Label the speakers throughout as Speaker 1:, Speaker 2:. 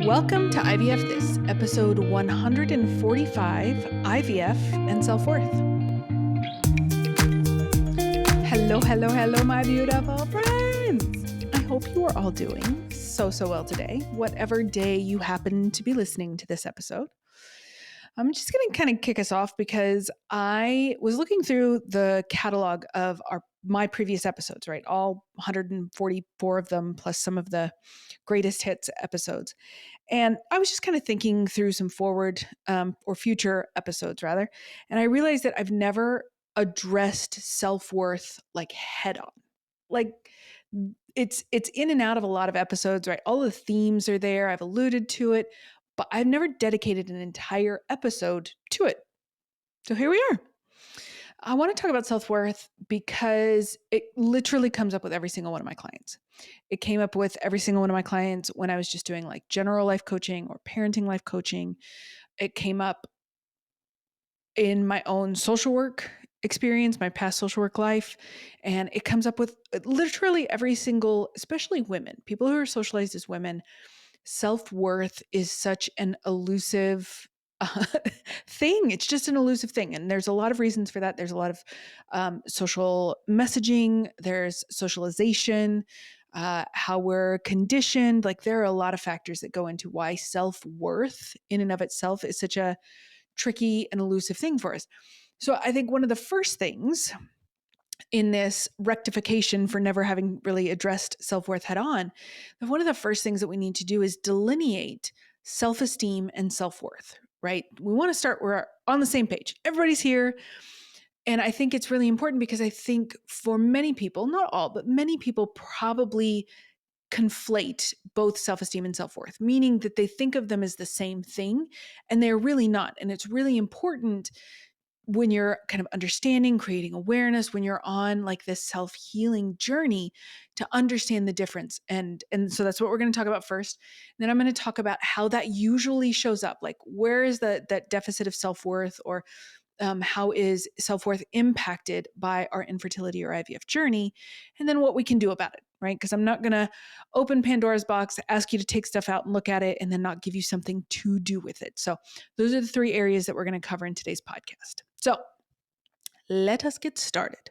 Speaker 1: Welcome to IVF This, episode 145, IVF and Self-Worth. Hello, my beautiful friends. I hope you are all doing so well today, whatever day you happen to be listening to this episode. I'm just going to kind of kick us off because I was looking through the catalog of my previous episodes, right? All 144 of them, plus some of the greatest hits episodes. And I was just kind of thinking through some forward or future episodes, rather. And I realized that I've never addressed self-worth like head on. Like it's in and out of a lot of episodes, right? All the themes are there. I've alluded to it, but I've never dedicated an entire episode to it. So here we are. I want to talk about self-worth because it literally comes up with every single one of my clients. It came up with every single one of my clients when I was just doing like general life coaching or parenting life coaching. It came up in my own social work experience, my past social work life. And it comes up with literally every single, especially women, people who are socialized as women. Self-worth is such an elusive thing. It's just an elusive thing. And there's a lot of reasons for that. There's a lot of social messaging, there's socialization, how we're conditioned. Like there are a lot of factors that go into why self-worth in and of itself is such a tricky and elusive thing for us. So I think one of the first things in this rectification for never having really addressed self-worth head on, one of the first things that we need to do is delineate self-esteem and self-worth, right? We want to start, we're on the same page. Everybody's here. And I think it's really important because I think for many people, not all, but many people probably conflate both self-esteem and self-worth, meaning that they think of them as the same thing, and they're really not. And it's really important when you're kind of understanding, creating awareness, when you're on like this self-healing journey to understand the difference. And so that's what we're going to talk about first. And then I'm going to talk about how that usually shows up. Like where is that deficit of self-worth, or how is self-worth impacted by our infertility or IVF journey, and then what we can do about it, right? Because I'm not going to open Pandora's box, ask you to take stuff out and look at it, and then not give you something to do with it. So those are the three areas that we're going to cover in today's podcast. So let us get started.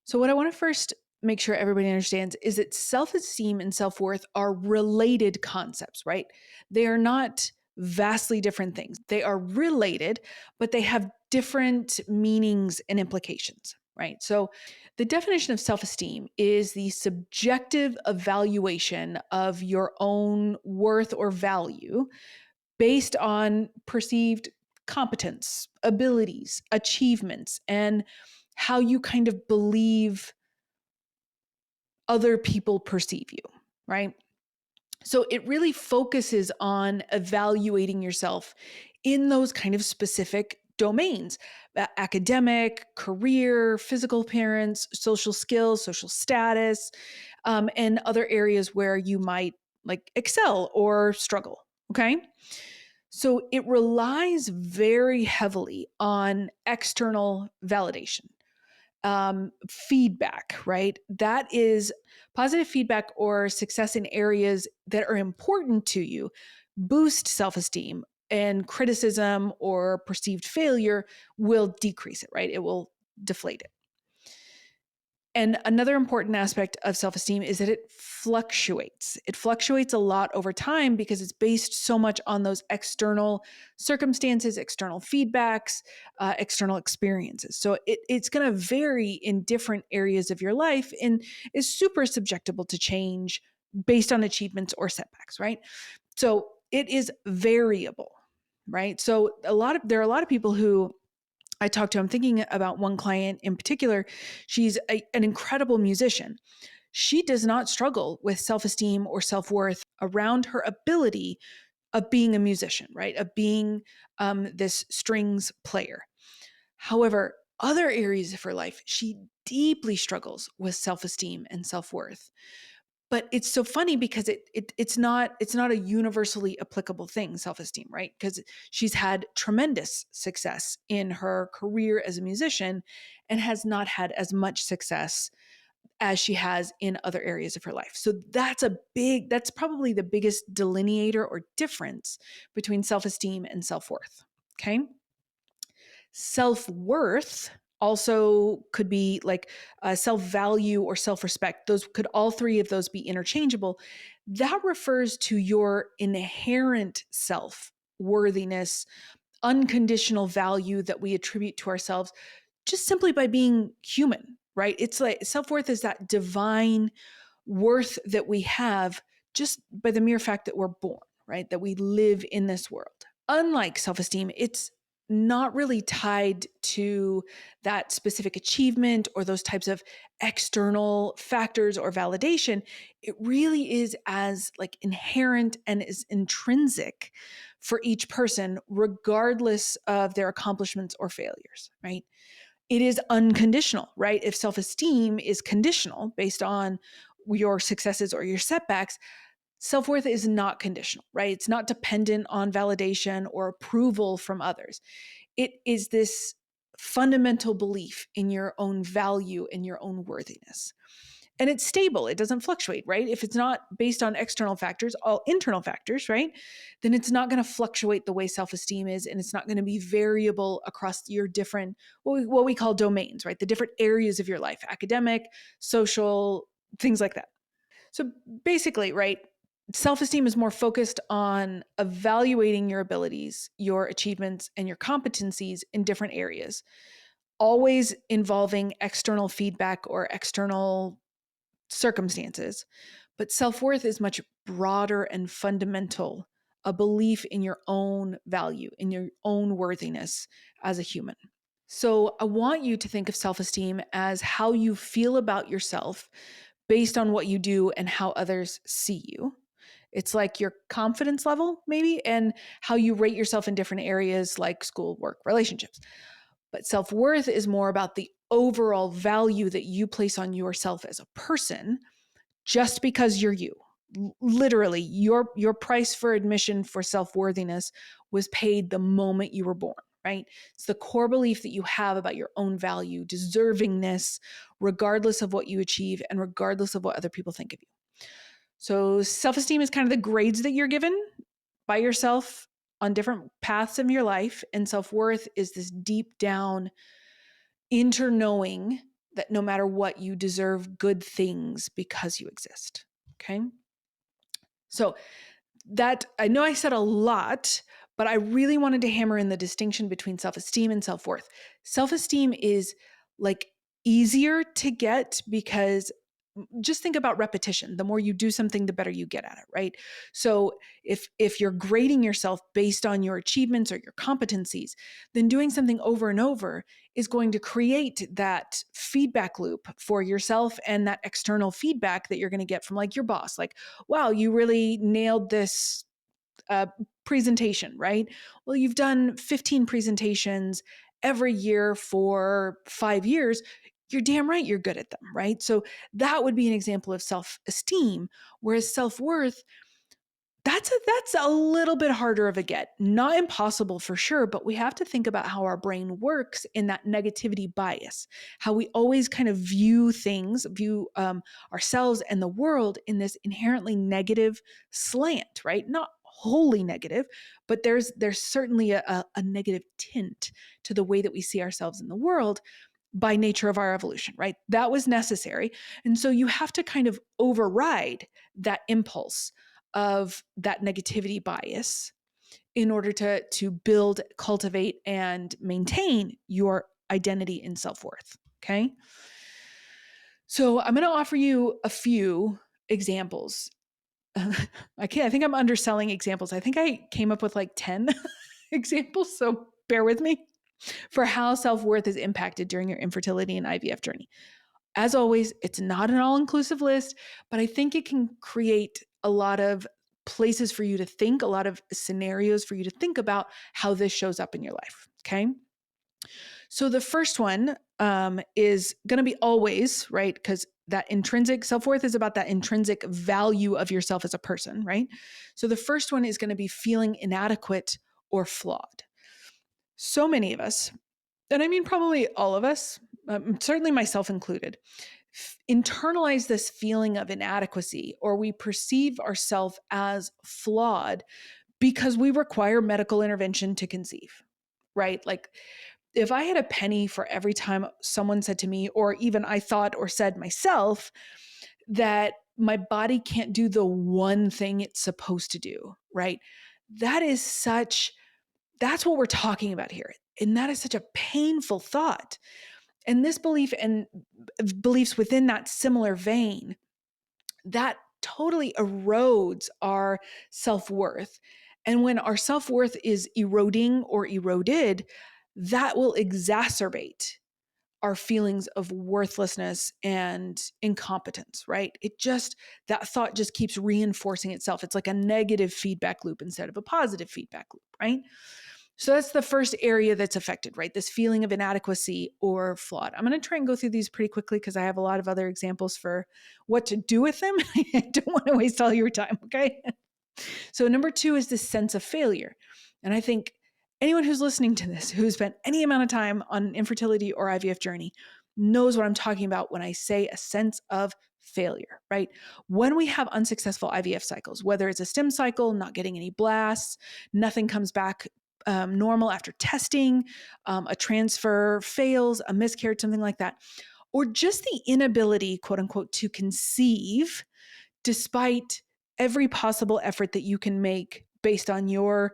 Speaker 1: So what I want to first make sure everybody understands is that self-esteem and self-worth are related concepts, right? They are not vastly different things. They are related, but they have different meanings and implications, right? So the definition of self-esteem is the subjective evaluation of your own worth or value based on perceived competence, abilities, achievements, and how you kind of believe other people perceive you, right? So it really focuses on evaluating yourself in those kind of specific domains: academic, career, physical appearance, social skills, social status, and other areas where you might like excel or struggle. Okay. So it relies very heavily on external validation, feedback, right? That is positive feedback or success in areas that are important to you, boost self-esteem, and criticism or perceived failure will decrease it, right? It will deflate it. And another important aspect of self-esteem is that it fluctuates. It fluctuates a lot over time because it's based so much on those external circumstances, external feedbacks, external experiences. So it's going to vary in different areas of your life and is super susceptible to change based on achievements or setbacks, right? So it is variable, right? So there are a lot of people who I talked to. I'm thinking about one client in particular. She's an incredible musician. She does not struggle with self-esteem or self-worth around her ability of being a musician, right? Of being this strings player. However, other areas of her life, she deeply struggles with self-esteem and self-worth. But it's so funny because it's not a universally applicable thing, self-esteem, right? Because she's had tremendous success in her career as a musician and has not had as much success as she has in other areas of her life. So that's probably the biggest delineator or difference between self-esteem and self-worth. Okay. Self-worth also could be like self-value or self-respect. Those could, all three of those, be interchangeable. That refers to your inherent self-worthiness, unconditional value that we attribute to ourselves just simply by being human, right? It's like self-worth is that divine worth that we have just by the mere fact that we're born, right? That we live in this world. Unlike self-esteem, it's not really tied to that specific achievement or those types of external factors or validation. It really is as like inherent and is intrinsic for each person, regardless of their accomplishments or failures, right? It is unconditional, right? If self-esteem is conditional based on your successes or your setbacks, self-worth is not conditional, right? It's not dependent on validation or approval from others. It is this fundamental belief in your own value and your own worthiness. And it's stable. It doesn't fluctuate, right? If it's not based on external factors, all internal factors, right? Then it's not going to fluctuate the way self-esteem is, and it's not going to be variable across your different, what we call domains, right? The different areas of your life, academic, social, things like that. So basically, right, self-esteem is more focused on evaluating your abilities, your achievements, and your competencies in different areas, always involving external feedback or external circumstances. But self-worth is much broader and fundamental, a belief in your own value, in your own worthiness as a human. So I want you to think of self-esteem as how you feel about yourself based on what you do and how others see you. It's like your confidence level, maybe, and how you rate yourself in different areas like school, work, relationships. But self-worth is more about the overall value that you place on yourself as a person, just because you're you. Literally, your price for admission for self-worthiness was paid the moment you were born, right? It's the core belief that you have about your own value, deservingness, regardless of what you achieve and regardless of what other people think of you. So self-esteem is kind of the grades that you're given by yourself on different paths of your life, and self-worth is this deep down inner knowing that no matter what, you deserve good things because you exist. Okay? So that, I know I said a lot, but I really wanted to hammer in the distinction between self-esteem and self-worth. Self-esteem is like easier to get because just think about repetition. The more you do something, the better you get at it, right? So if you're grading yourself based on your achievements or your competencies, then doing something over and over is going to create that feedback loop for yourself and that external feedback that you're going to get from like your boss. Like, wow, you really nailed this presentation, right? Well, you've done 15 presentations every year for 5 years. You're damn right you're good at them, right? So that would be an example of self-esteem, whereas self-worth, that's a little bit harder of a get. Not impossible for sure, but we have to think about how our brain works in that negativity bias, how we always kind of view things, ourselves and the world in this inherently negative slant, right? Not wholly negative, but there's certainly a negative tint to the way that we see ourselves in the world by nature of our evolution, right? That was necessary. And so you have to kind of override that impulse of that negativity bias in order to build, cultivate, and maintain your identity and self-worth. Okay. So I'm going to offer you a few examples. I think I'm underselling examples. I think I came up with like 10 examples. So bear with me for how self-worth is impacted during your infertility and IVF journey. As always, it's not an all-inclusive list, but I think it can create a lot of places for you to think, a lot of scenarios for you to think about how this shows up in your life. Okay. So the first one is going to be always, right? Because that intrinsic self-worth is about that intrinsic value of yourself as a person, right? So the first one is going to be feeling inadequate or flawed. So many of us, and I mean probably all of us, certainly myself included, internalize this feeling of inadequacy, or we perceive ourselves as flawed because we require medical intervention to conceive, right? Like if I had a penny for every time someone said to me, or even I thought or said myself, that my body can't do the one thing it's supposed to do, right? That is such, that's what we're talking about here. And that is such a painful thought. And this belief and beliefs within that similar vein, that totally erodes our self-worth. And when our self-worth is eroding or eroded, that will exacerbate our feelings of worthlessness and incompetence, right? That thought just keeps reinforcing itself. It's like a negative feedback loop instead of a positive feedback loop, right? So that's the first area that's affected, right? This feeling of inadequacy or flawed. I'm going to try and go through these pretty quickly because I have a lot of other examples for what to do with them. I don't want to waste all your time, okay? So number 2 is this sense of failure. And I think anyone who's listening to this, who's spent any amount of time on an infertility or IVF journey, knows what I'm talking about when I say a sense of failure, right? When we have unsuccessful IVF cycles, whether it's a stem cycle, not getting any blasts, nothing comes back normal after testing, a transfer fails, a miscarriage, something like that, or just the inability, quote unquote, to conceive despite every possible effort that you can make based on your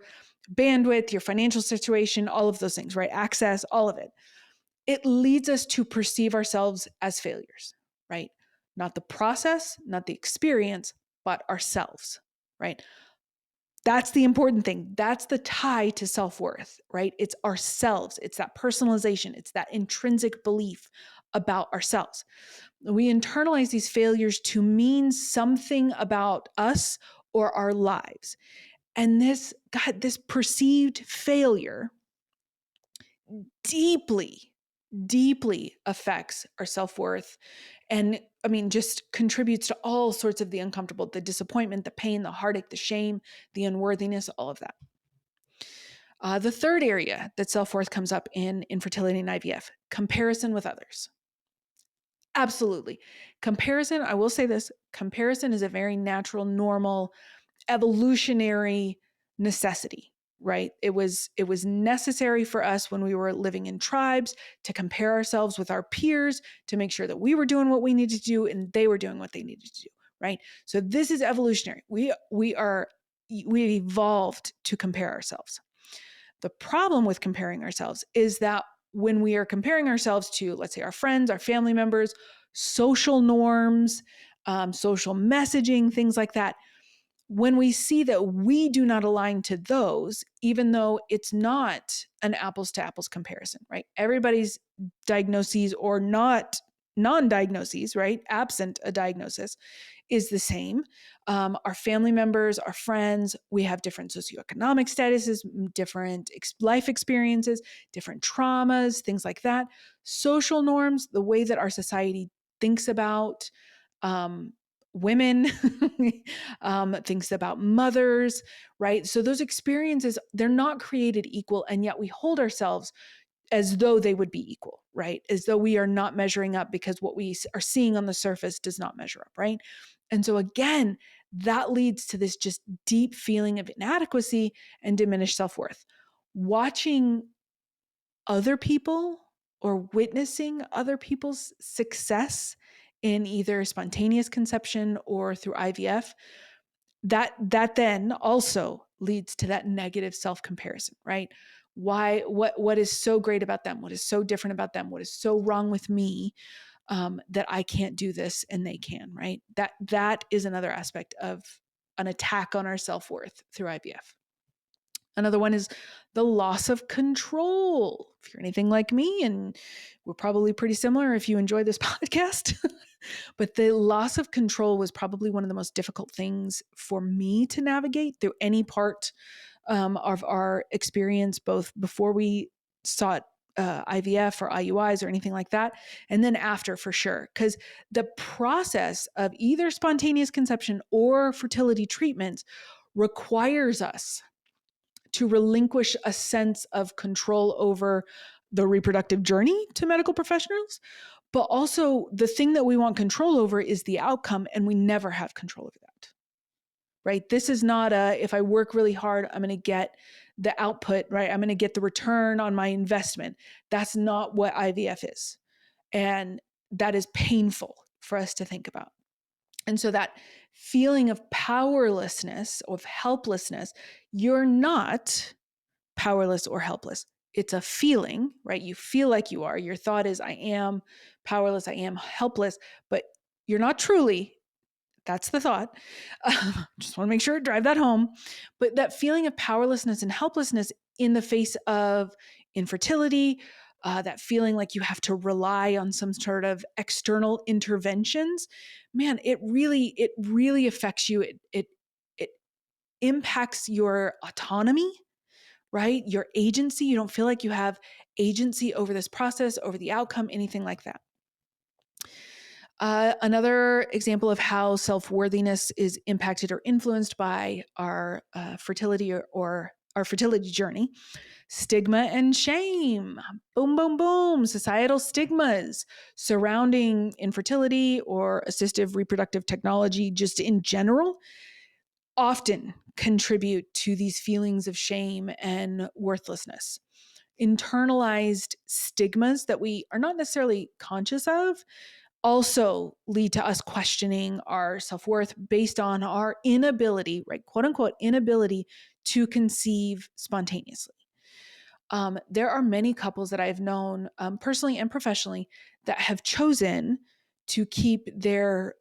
Speaker 1: bandwidth, your financial situation, all of those things, right? Access, all of it. It leads us to perceive ourselves as failures, right? Not the process, not the experience, but ourselves, right? That's the important thing. That's the tie to self-worth, right? It's ourselves. It's that personalization. It's that intrinsic belief about ourselves. We internalize these failures to mean something about us or our lives. And this perceived failure deeply, deeply affects our self-worth. And I mean, just contributes to all sorts of the uncomfortable, the disappointment, the pain, the heartache, the shame, the unworthiness, all of that. The third area that self-worth comes up in infertility and IVF, comparison with others. Absolutely. Comparison, I will say this, comparison is a very natural, normal, evolutionary necessity, right? It was necessary for us when we were living in tribes to compare ourselves with our peers to make sure that we were doing what we needed to do and they were doing what they needed to do, right? So this is evolutionary. We evolved to compare ourselves. The problem with comparing ourselves is that when we are comparing ourselves to, let's say, our friends, our family members, social norms, social messaging, things like that, when we see that we do not align to those, even though it's not an apples to apples comparison, right? Everybody's diagnoses or not non-diagnoses, right? Absent a diagnosis is the same. Our family members, our friends, we have different socioeconomic statuses, different life experiences, different traumas, things like that. Social norms, the way that our society thinks about women, thinks about mothers, right? So those experiences, they're not created equal, and yet we hold ourselves as though they would be equal, right? As though we are not measuring up because what we are seeing on the surface does not measure up, right? And so again, that leads to this just deep feeling of inadequacy and diminished self-worth. Watching other people or witnessing other people's success in either spontaneous conception or through IVF, that then also leads to that negative self-comparison, right? What is so great about them? What is so different about them? What is so wrong with me that I can't do this and they can, right? That is another aspect of an attack on our self-worth through IVF. Another one is the loss of control. If you're anything like me, and we're probably pretty similar if you enjoy this podcast, but the loss of control was probably one of the most difficult things for me to navigate through any part of our experience, both before we sought IVF or IUIs or anything like that, and then after, for sure. Because the process of either spontaneous conception or fertility treatments requires us to relinquish a sense of control over the reproductive journey to medical professionals, But also the thing that we want control over is the outcome, and we never have control over that, right? This is not if I work really hard, I'm going to get the output, right? I'm going to get the return on my investment. That's not what IVF is. And that is painful for us to think about. And so that feeling of powerlessness, of helplessness, you're not powerless or helpless. It's a feeling, right? You feel like you are. Your thought is, I am powerless, I am helpless, but you're not truly. That's the thought. Just want to make sure to drive that home. But that feeling of powerlessness and helplessness in the face of infertility, that feeling like you have to rely on some sort of external interventions, man, it really affects you. It impacts your autonomy, right? Your agency. You don't feel like you have agency over this process, over the outcome, anything like that. Another example of how self-worthiness is impacted or influenced by our fertility or our fertility journey. Stigma and shame. Boom, boom, boom. Societal stigmas surrounding infertility or assistive reproductive technology, just in general, often contribute to these feelings of shame and worthlessness. Internalized stigmas that we are not necessarily conscious of also lead to us questioning our self-worth based on our inability, right, quote unquote, inability to conceive spontaneously. There are many couples that I've known personally and professionally that have chosen to keep their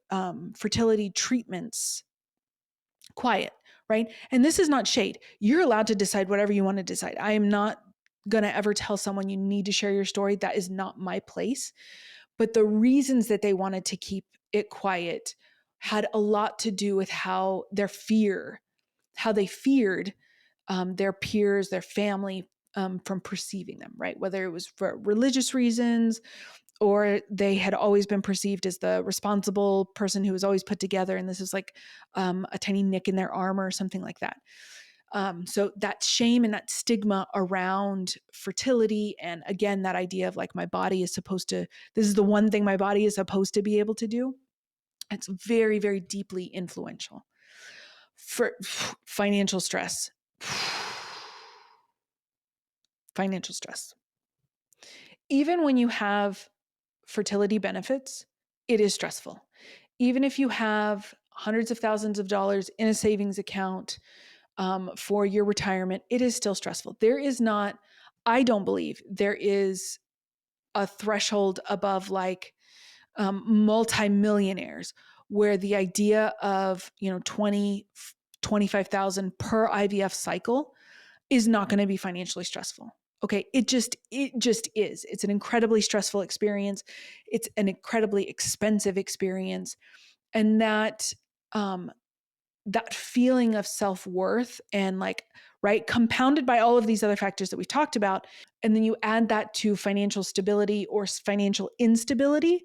Speaker 1: fertility treatments quiet, right? And this is not shade. You're allowed to decide whatever you want to decide. I am not going to ever tell someone you need to share your story. That is not my place. But the reasons that they wanted to keep it quiet had a lot to do with how they feared their peers, their family from perceiving them, right? Whether it was for religious reasons or they had always been perceived as the responsible person who was always put together. And this is like a tiny nick in their arm or something like that. So that shame and that stigma around fertility, and again, that idea of like my body is supposed to, this is the one thing my body is supposed to be able to do. It's very, very deeply influential. For financial stress. Financial stress. Even when you have fertility benefits, it is stressful. Even if you have hundreds of thousands of dollars in a savings account for your retirement, it is still stressful. There is not, I don't believe there is a threshold above like multimillionaires where the idea of, 20, 25,000 per IVF cycle is not going to be financially stressful. Okay, it just is. It's an incredibly stressful experience. It's an incredibly expensive experience, and that feeling of self-worth and like, right, compounded by all of these other factors that we've talked about, and then you add that to financial stability or financial instability,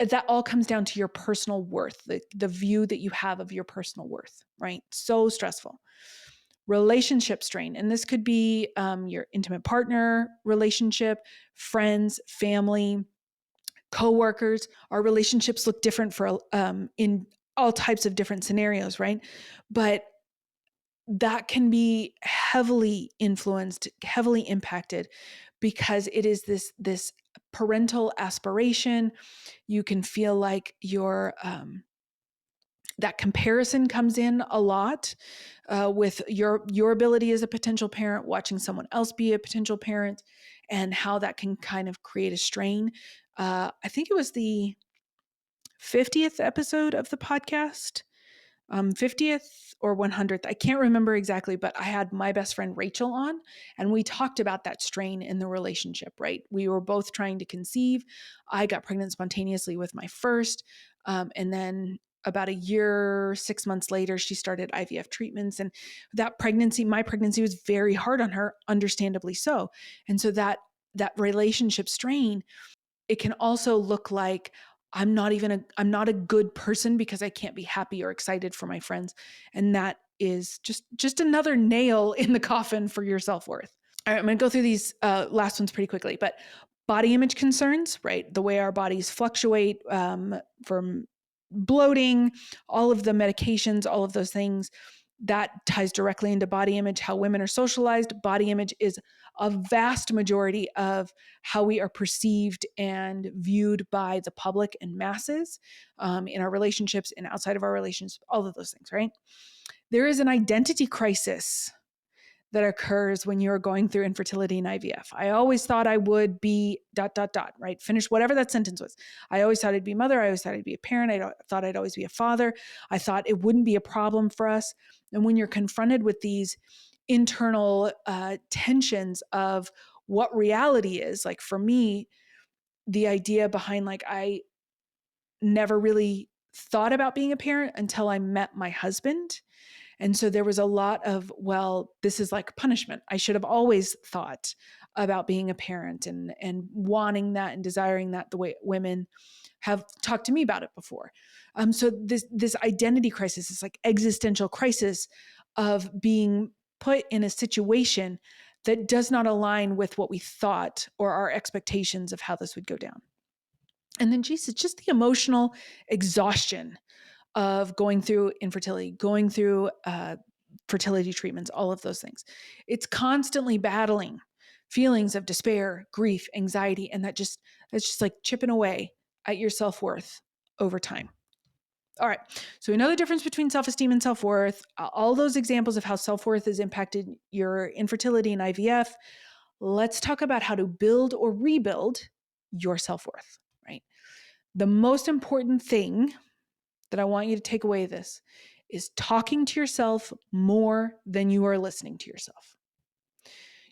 Speaker 1: that all comes down to your personal worth, the view that you have of your personal worth, right? So stressful. Relationship strain. And this could be your intimate partner relationship, friends, family, coworkers. Our relationships look different for in all types of different scenarios, right? But that can be heavily influenced, heavily impacted because it is this parental aspiration. You can feel like that comparison comes in a lot with your ability as a potential parent, watching someone else be a potential parent, and how that can kind of create a strain. I think it was the 50th episode of the podcast, 50th or 100th. I can't remember exactly, but I had my best friend Rachel on, and we talked about that strain in the relationship, right? We were both trying to conceive. I got pregnant spontaneously with my first, and then about a year, 6 months later, she started IVF treatments. And my pregnancy was very hard on her, understandably so. And so that relationship strain, it can also look like I'm not a good person because I can't be happy or excited for my friends. And that is just another nail in the coffin for your self-worth. All right, I'm going to go through these last ones pretty quickly, but body image concerns, right? The way our bodies fluctuate from bloating, all of the medications, all of those things, that ties directly into body image, how women are socialized. Body image is a vast majority of how we are perceived and viewed by the public and masses in our relationships and outside of our relationships, all of those things, right? There is an identity crisis that occurs when you're going through infertility and IVF. I always thought I would be ... right? Finish whatever that sentence was. I always thought I'd be a mother. I always thought I'd be a parent. I thought I'd always be a father. I thought it wouldn't be a problem for us. And when you're confronted with these internal tensions of what reality is, like for me, the idea behind like I never really thought about being a parent until I met my husband. And so there was a lot of, well, this is like punishment. I should have always thought about being a parent and wanting that and desiring that the way women have talked to me about it before. So this identity crisis, this like existential crisis of being put in a situation that does not align with what we thought or our expectations of how this would go down. And then, Jesus, just the emotional exhaustion of going through infertility, going through fertility treatments, all of those things. It's constantly battling feelings of despair, grief, anxiety, and that's just like chipping away at your self-worth over time. All right. So we know the difference between self-esteem and self-worth, all those examples of how self-worth has impacted your infertility and IVF. Let's talk about how to build or rebuild your self-worth, right? The most important thing that I want you to take away this is talking to yourself more than you are listening to yourself.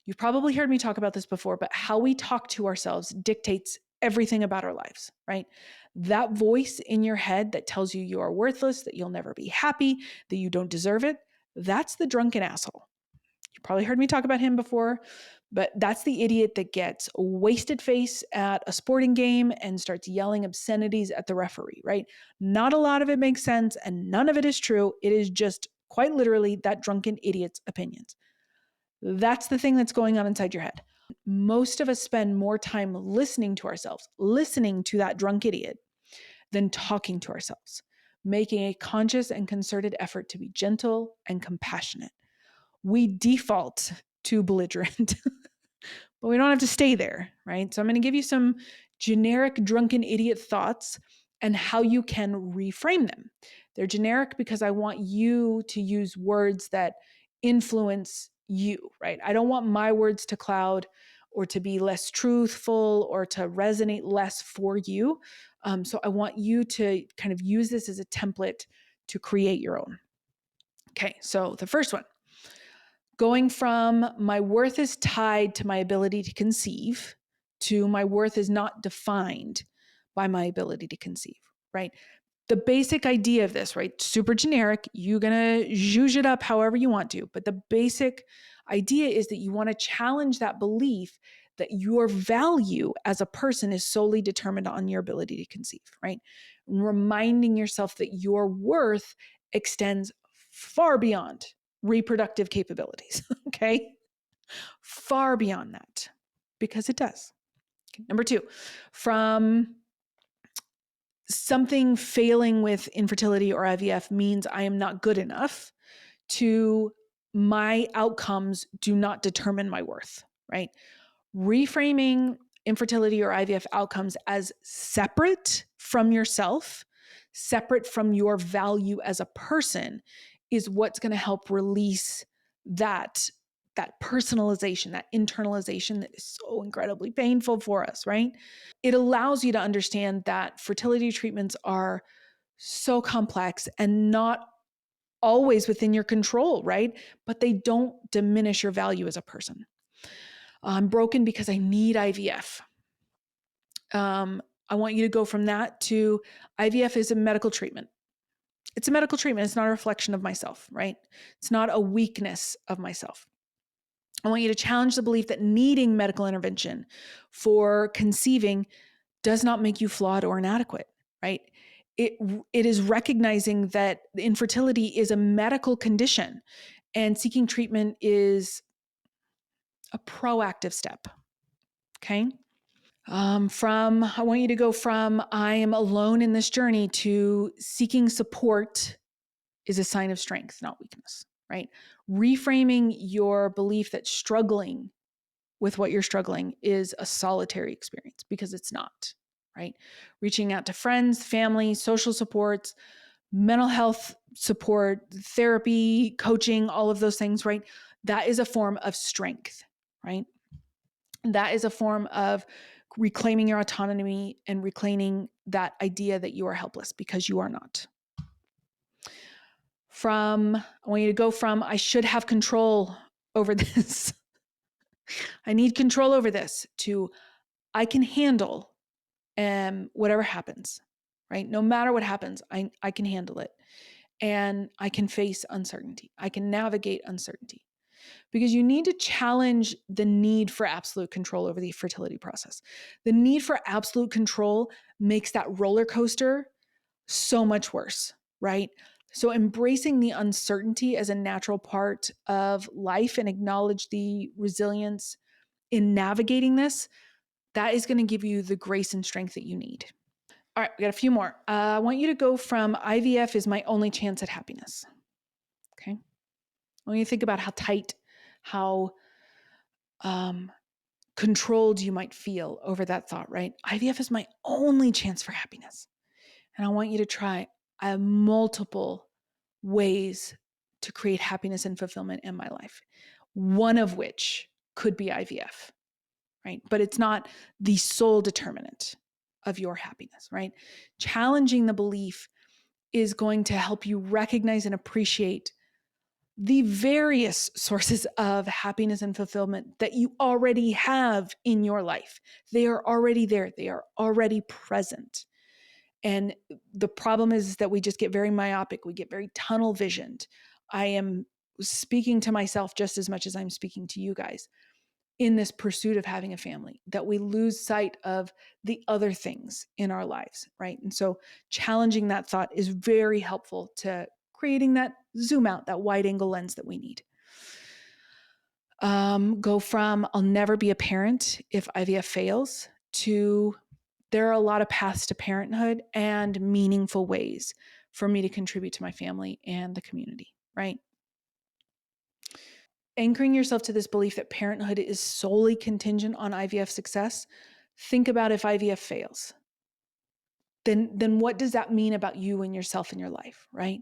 Speaker 1: You've probably heard me talk about this before, but how we talk to ourselves dictates everything about our lives, right? That voice in your head that tells you are worthless, that you'll never be happy, that you don't deserve it, that's the drunken asshole. You probably heard me talk about him before, but that's the idiot that gets a wasted face at a sporting game and starts yelling obscenities at the referee, right? Not a lot of it makes sense and none of it is true. It is just quite literally that drunken idiot's opinions. That's the thing that's going on inside your head. Most of us spend more time listening to ourselves, listening to that drunk idiot, than talking to ourselves, making a conscious and concerted effort to be gentle and compassionate. We default to belligerent, but we don't have to stay there, right? So I'm going to give you some generic drunken idiot thoughts and how you can reframe them. They're generic because I want you to use words that influence you, right? I don't want my words to cloud or to be less truthful or to resonate less for you. So I want you to kind of use this as a template to create your own. Okay, so the first one, going from my worth is tied to my ability to conceive to my worth is not defined by my ability to conceive, right? The basic idea of this, right? Super generic. You're going to zhuzh it up however you want to. But the basic idea is that you want to challenge that belief that your value as a person is solely determined on your ability to conceive, right? Reminding yourself that your worth extends far beyond reproductive capabilities, okay? Far beyond that, because it does. Okay. Number two, from something failing with infertility or IVF means I am not good enough to my outcomes do not determine my worth, right? Reframing infertility or IVF outcomes as separate from yourself, separate from your value as a person is what's going to help release that personalization, that internalization that is so incredibly painful for us, right? It allows you to understand that fertility treatments are so complex and not always within your control, right? But they don't diminish your value as a person. I'm broken because I need IVF. I want you to go from that to IVF is a medical treatment. It's a medical treatment. It's not a reflection of myself, right? It's not a weakness of myself. I want you to challenge the belief that needing medical intervention for conceiving does not make you flawed or inadequate, right? It is recognizing that infertility is a medical condition and seeking treatment is a proactive step, okay? I want you to go from I am alone in this journey to seeking support is a sign of strength, not weakness, right? Reframing your belief that struggling with what you're struggling is a solitary experience, because it's not, right? Reaching out to friends, family, social supports, mental health support, therapy, coaching, all of those things, right? That is a form of strength, right? That is a form of reclaiming your autonomy and reclaiming that idea that you are helpless, because you are not. I want you to go from, I should have control over this. I need control over this, to I can handle whatever happens, right? No matter what happens, I can handle it. And I can face uncertainty. I can navigate uncertainty. Because you need to challenge the need for absolute control over the fertility process. The need for absolute control makes that roller coaster so much worse, right? So embracing the uncertainty as a natural part of life and acknowledge the resilience in navigating this, that is going to give you the grace and strength that you need. All right, we got a few more. I want you to go from IVF is my only chance at happiness. Okay. When you think about how tight, how controlled you might feel over that thought, right? IVF is my only chance for happiness. And I want you to try multiple ways to create happiness and fulfillment in my life, one of which could be IVF, right? But it's not the sole determinant of your happiness, right? Challenging the belief is going to help you recognize and appreciate the various sources of happiness and fulfillment that you already have in your life. They are already there, they are already present. And the problem is that we just get very myopic, we get very tunnel visioned. I am speaking to myself just as much as I'm speaking to you guys in this pursuit of having a family, that we lose sight of the other things in our lives, right? And so challenging that thought is very helpful to creating that zoom out, that wide angle lens that we need. Go from I'll never be a parent if IVF fails to there are a lot of paths to parenthood and meaningful ways for me to contribute to my family and the community, right? Anchoring yourself to this belief that parenthood is solely contingent on IVF success. Think about if IVF fails. Then what does that mean about you and yourself in your life, right?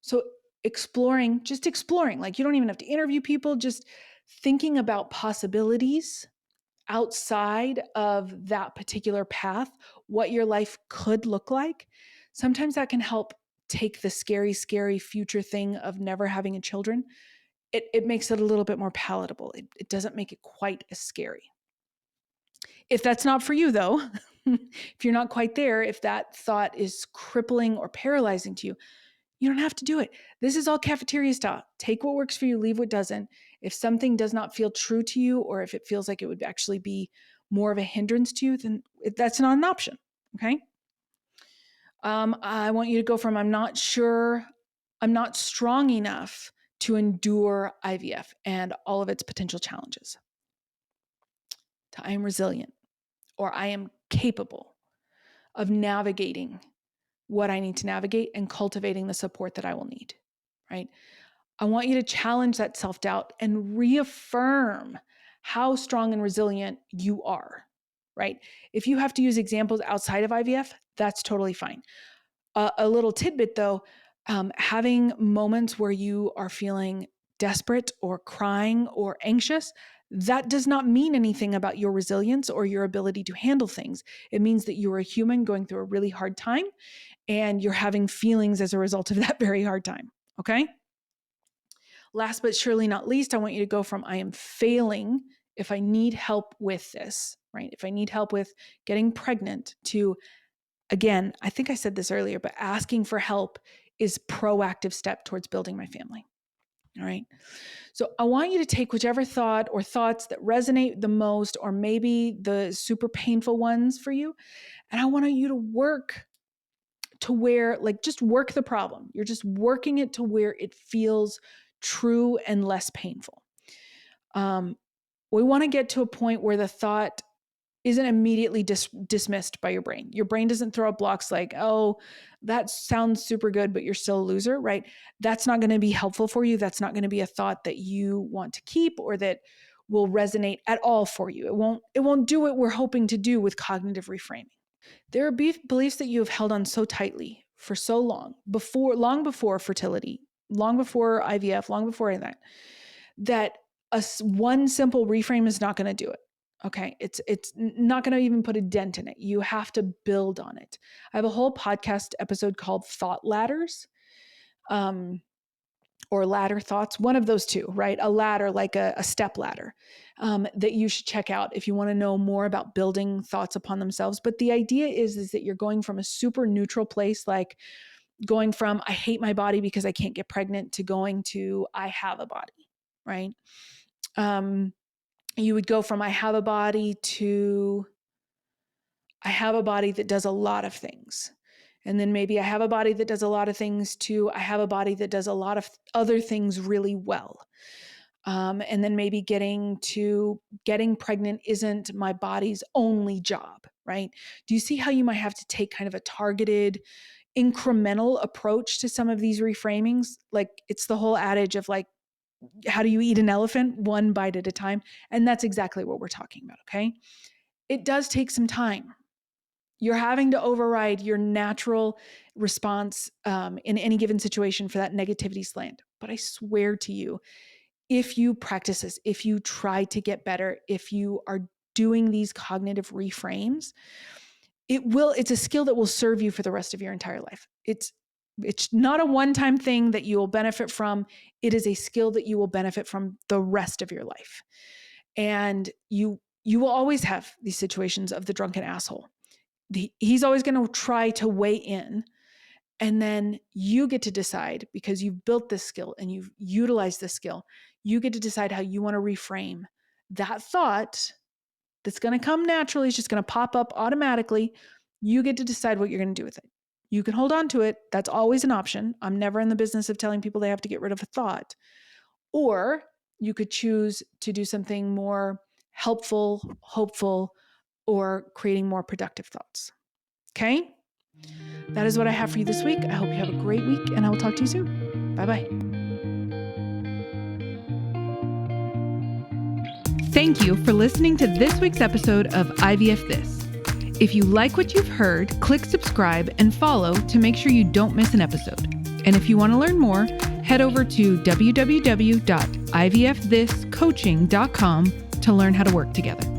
Speaker 1: So just exploring, like you don't even have to interview people, just thinking about possibilities outside of that particular path, what your life could look like. Sometimes that can help take the scary, scary future thing of never having a children. It makes it a little bit more palatable. It doesn't make it quite as scary. If that's not for you, though, if you're not quite there, if that thought is crippling or paralyzing to you, you don't have to do it. This is all cafeteria style. Take what works for you, leave what doesn't. If something does not feel true to you, or if it feels like it would actually be more of a hindrance to you, then that's not an option. Okay. I want you to go from I'm not sure, I'm not strong enough to endure IVF and all of its potential challenges, to I am resilient, or I am capable of navigating what I need to navigate and cultivating the support that I will need, right? I want you to challenge that self-doubt and reaffirm how strong and resilient you are, right? If you have to use examples outside of IVF, that's totally fine. A little tidbit though, having moments where you are feeling desperate or crying or anxious, that does not mean anything about your resilience or your ability to handle things. It means that you are a human going through a really hard time and you're having feelings as a result of that very hard time. Okay. Last but surely not least, I want you to go from I am failing if I need help with this, right? If I need help with getting pregnant, to, again, I think I said this earlier, but asking for help is proactive step towards building my family. All right. So I want you to take whichever thought or thoughts that resonate the most, or maybe the super painful ones for you. And I want you to work to where, like, just work the problem. You're just working it to where it feels true and less painful. We want to get to a point where the thought isn't immediately dismissed by your brain. Your brain doesn't throw up blocks like, oh, that sounds super good, but you're still a loser, right? That's not going to be helpful for you. That's not going to be a thought that you want to keep or that will resonate at all for you. It won't do what we're hoping to do with cognitive reframing. There are beliefs that you have held on so tightly for so long before fertility, long before IVF, long before any of that one simple reframe is not going to do it. Okay. It's not going to even put a dent in it. You have to build on it. I have a whole podcast episode called Thought Ladders, or ladder thoughts, one of those two, right? A ladder, like a step ladder, that you should check out if you want to know more about building thoughts upon themselves. But the idea is that you're going from a super neutral place, like going from, I hate my body because I can't get pregnant, to going to, I have a body, right? You would go from I have a body to I have a body that does a lot of things. And then maybe I have a body that does a lot of things to I have a body that does a lot of other things really well. And then maybe getting pregnant isn't my body's only job, right? Do you see how you might have to take kind of a targeted, incremental approach to some of these reframings? Like, it's the whole adage of like, how do you eat an elephant? One bite at a time. And that's exactly what we're talking about, okay? It does take some time. You're having to override your natural response in any given situation for that negativity slant. But I swear to you, if you practice this, if you try to get better, if you are doing these cognitive reframes, it's a skill that will serve you for the rest of your entire life. It's not a one-time thing that you will benefit from. It is a skill that you will benefit from the rest of your life. And you will always have these situations of the drunken asshole. He's always going to try to weigh in. And then you get to decide, because you've built this skill and you've utilized this skill, you get to decide how you want to reframe that thought that's going to come naturally. It's just going to pop up automatically. You get to decide what you're going to do with it. You can hold on to it. That's always an option. I'm never in the business of telling people they have to get rid of a thought. Or you could choose to do something more helpful, hopeful, or creating more productive thoughts. Okay? That is what I have for you this week. I hope you have a great week, and I will talk to you soon. Bye-bye. Thank you for listening to this week's episode of IVF This. If you like what you've heard, click subscribe and follow to make sure you don't miss an episode. And if you want to learn more, head over to www.ivfthiscoaching.com to learn how to work together.